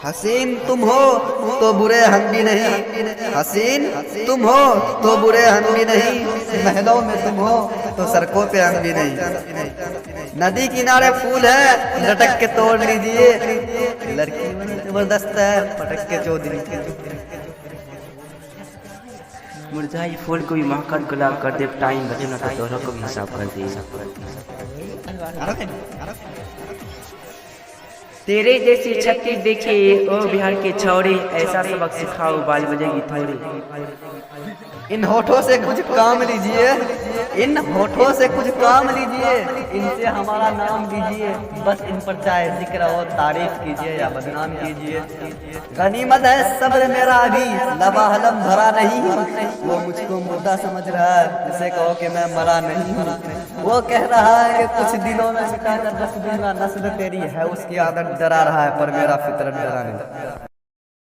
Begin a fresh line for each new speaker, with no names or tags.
हसीन तुम हो तो बुरे हम भी नहीं, हसीन तुम हो तो बुरे हम भी नहीं, महलों में तुम हो तो सड़कों पे हम भी नहीं। नदी किनारे फूल है लटक के तोड़ लीजिए, लड़की जबरदस्त है पटक के चौधरी।
मुरझाई फूल को भी महकत गुलाब कर दे, टाइम बचे ना तो दोनों को भी हिसाब कर दे। तेरे जैसी छत्ती देखे ओ बिहार के छौड़े, ऐसा सबक सिखाओ बाल बजेगी थोड़ी।
इन होठों से कुछ काम लीजिए, इन होठों से कुछ काम लीजिए, इनसे हमारा नाम लीजिए, बस इन पर चाहे जिक्र हो तारीफ कीजिए या बदनाम कीजिए। गनीमत है सब्र मेरा अभी लबाहलम भरा नहीं, वो मुझको मुर्दा समझ रहा है उसे कहो कि मैं मरा नहीं। वो कह रहा है कि कुछ दिनों में मिटा कर रख दूंगा नस्ल तेरी, है उसकी आदत डरा रहा है पर मेरा फितरत डरा नहीं।